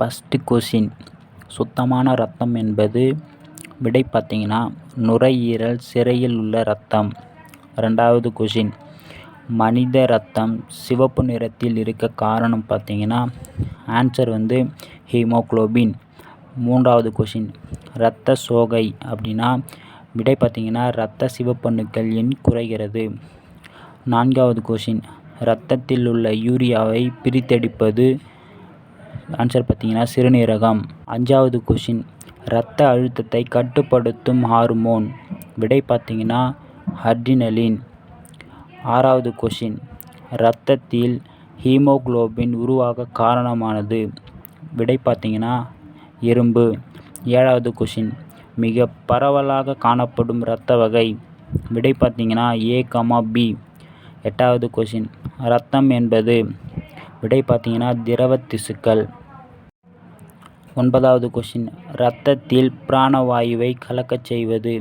First question, சுத்தமான இரத்தம் என்பது விடை பார்த்தீங்கன்னா நுரையீரல் சிரையில் உள்ள இரத்தம். 2வது கொஷின், மனித இரத்தம் சிவப்பு நிறத்தில் இருக்க காரணம் பார்த்தீங்கன்னா ஆன்சர் ஹீமோகுளோபின். 3வது கொஷின், இரத்த சோகை அப்படின்னா விடை பார்த்தீங்கன்னா இரத்த சிவப்பணுக்கள் எண் குறைகிறது. 4வது கொஷின், இரத்தத்தில் உள்ள யூரியாவை பிரித்தெடுப்பது ஆன்சர் பார்த்தீங்கன்னா சிறுநீரகம். 5வது கொஷின், இரத்த அழுத்தத்தை கட்டுப்படுத்தும் ஹார்மோன் விடை பார்த்தீங்கன்னா அட்ரினலின். 6வது கொஷின், இரத்தத்தில் ஹீமோகுளோபின் உருவாக காரணமானது விடை பார்த்தீங்கன்னா இரும்பு. 7வது கொஷின், மிக பரவலாக காணப்படும் இரத்த வகை விடை பார்த்தீங்கன்னா A, B. 8வது கொஷின், இரத்தம் என்பது விடை பார்த்தீங்கன்னா திரவ திசுக்கள். 9வது கொஷின், இரத்தத்தில் பிராணவாயுவை கலக்கச் செய்வது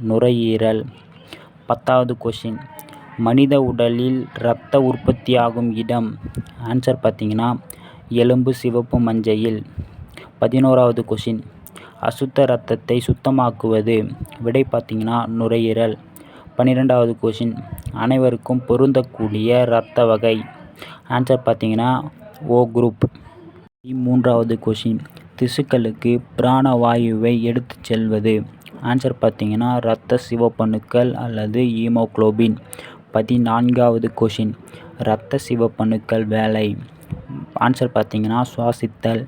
நுரையீரல். 10வது கொஷின், மனித உடலில் இரத்த உற்பத்தியாகும் இடம் ஆன்சர் பார்த்தீங்கன்னா எலும்பு சிவப்பு மஞ்சையில். 11வது கொஷின், அசுத்த இரத்தத்தை சுத்தமாக்குவது விடை பார்த்தீங்கன்னா நுரையீரல். 12வது கொஷின், அனைவருக்கும் பொருந்தக்கூடிய இரத்த வகை ஆன்சர் பார்த்தீங்கன்னா O குரூப். 13வது கொஷின், திசுக்களுக்கு பிராணவாயுவை எடுத்துச் செல்வது ஆன்சர் பார்த்தீங்கன்னா இரத்த சிவப்பணுக்கள் அல்லது ஹீமோகுளோபின். 14வது கொஷின், இரத்த சிவப்பணுக்கள் வேலை ஆன்சர் பார்த்தீங்கன்னா சுவாசித்தல்.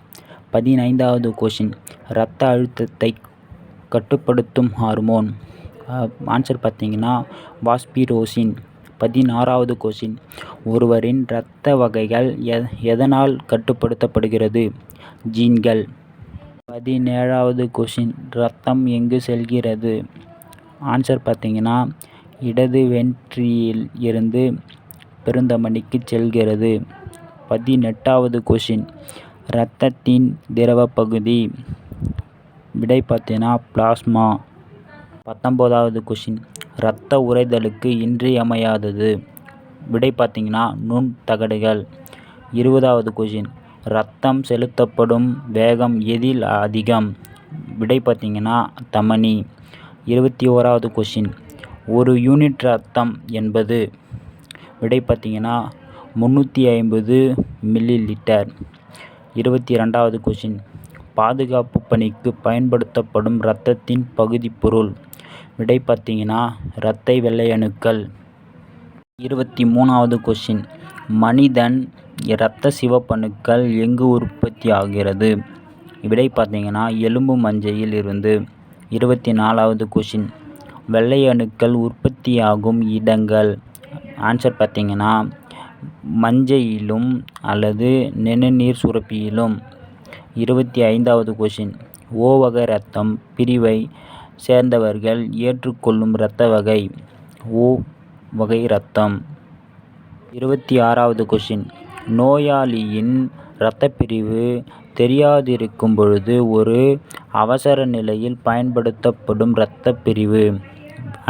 15வது கொஷின், இரத்த அழுத்தத்தை கட்டுப்படுத்தும் ஹார்மோன் ஆன்சர் பார்த்தீங்கன்னா வாஸ்பிரோசின். 16வது கொஷின், ஒருவரின் இரத்த வகைகள் எதனால் கட்டுப்படுத்தப்படுகிறது ஜீன்கள். 17வது கொஷின், இரத்தம் எங்கு செல்கிறது ஆன்சர் பார்த்தீங்கன்னா இடது வென்ட்ரியில் இருந்து பெருந்தமனிக்கு செல்கிறது. 18வது கொஷின், இரத்தத்தின் திரவ பகுதி விடை பார்த்தீங்கன்னா பிளாஸ்மா. 19வது கொஷின், இரத்த உறைதலுக்கு இன்றியமையாதது விடை பார்த்தீங்கன்னா நுண்தகடுகள். 20வது கொஷின், இரத்தம் செலுத்தப்படும் வேகம் எதில் அதிகம் விடை பார்த்தீங்கன்னா தமனி. 21வது கொஷின், ஒரு யூனிட் இரத்தம் என்பது விடை பார்த்தீங்கன்னா 350 மில்லிலிட்டர். 22வது கொஷின், பாதுகாப்பு பணிக்கு பயன்படுத்தப்படும் இரத்தத்தின் பகுதிப்பொருள் விடை பார்த்தீங்கன்னா இரத்த வெள்ளையணுக்கள். 23வது கொஷின், மனிதன் இரத்த சிவப்பணுக்கள் எங்கு உற்பத்தியாகிறது விடை பார்த்தீங்கன்னா எலும்பு மஞ்சையில் இருந்து. 24வது கொஷின், வெள்ளையணுக்கள் உற்பத்தியாகும் இடங்கள் ஆன்சர் பார்த்தீங்கன்னா மஞ்சையிலும் அல்லது நிணநீர் சுரப்பியிலும். 25வது கொஷின், O வகை இரத்தம் பிரிவை சேர்ந்தவர்கள் ஏற்றுக்கொள்ளும் இரத்த வகை O வகை இரத்தம். 26வது கொஷின், நோயாளியின் இரத்தப்பிரிவு தெரியாதிருக்கும் பொழுது ஒரு அவசர நிலையில் பயன்படுத்தப்படும் இரத்த பிரிவு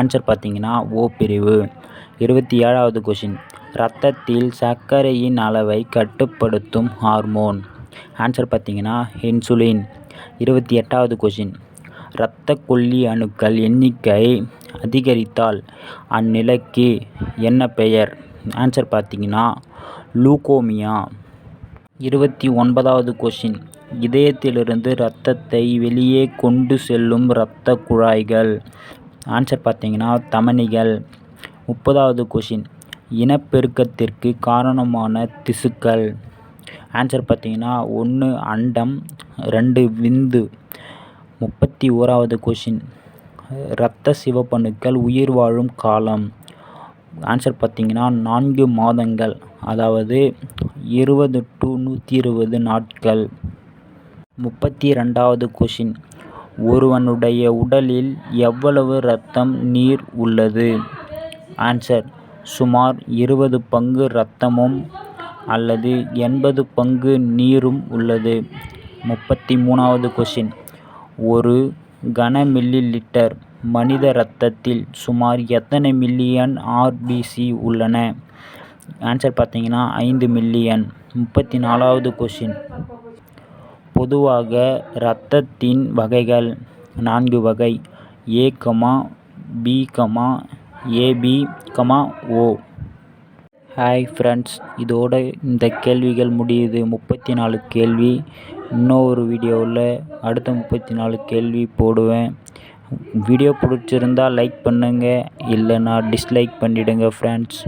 ஆன்சர் பார்த்தீங்கன்னா O பிரிவு. 27வது கொஷின், இரத்தத்தில் சர்க்கரையின் அளவை கட்டுப்படுத்தும் ஹார்மோன் ஆன்சர் பார்த்தீங்கன்னா இன்சுலின். 28வது கொஷின், இரத்த கொல்லி அணுக்கள் எண்ணிக்கை அதிகரித்தால் அந்நிலைக்கு என்ன பெயர் ஆன்சர் பார்த்தீங்கன்னா லூகோமியா. 29வது கொஷின், இதயத்திலிருந்து இரத்தத்தை வெளியே கொண்டு செல்லும் இரத்த குழாய்கள் ஆன்சர் பார்த்தீங்கன்னா தமனிகள். 30வது கொஷின், இனப்பெருக்கத்திற்கு காரணமான திசுக்கள் ஆன்சர் பார்த்தீங்கன்னா 1 அண்டம் 2 விந்து. 31வது கொஷின், இரத்த சிவப்பணுக்கள் உயிர் வாழும் காலம் ஆன்சர் பார்த்தீங்கன்னா 4 மாதங்கள் அதாவது 20 to 120 நாட்கள். 32வது கொஷின், ஒருவனுடைய உடலில் எவ்வளவு இரத்தம் நீர் உள்ளது ஆன்சர் சுமார் 20 பங்கு இரத்தமும் அல்லது 80 பங்கு நீரும் உள்ளது. 33வது கொஷின், ஒரு கன மில்லிலிட்டர் மனித இரத்தத்தில் சுமார் எத்தனை மில்லியன் RBC உள்ளன ஆன்சர் பார்த்தீங்கன்னா 5 மில்லியன். 34வது கொஷின், பொதுவாக இரத்தத்தின் வகைகள் 4 வகை: ஏ, பி, ஏபி, ஓ. ஹாய் ஃப்ரெண்ட்ஸ், இதோட இந்த கேள்விகள் முடியுது. 34 கேள்வி. இன்னொரு வீடியோவில் அடுத்த 34 கேள்வி போடுவேன். வீடியோ பிடிச்சிருந்தா லைக் பண்ணுங்கள், இல்லைன்னா டிஸ்லைக் பண்ணிவிடுங்க ஃப்ரெண்ட்ஸ்.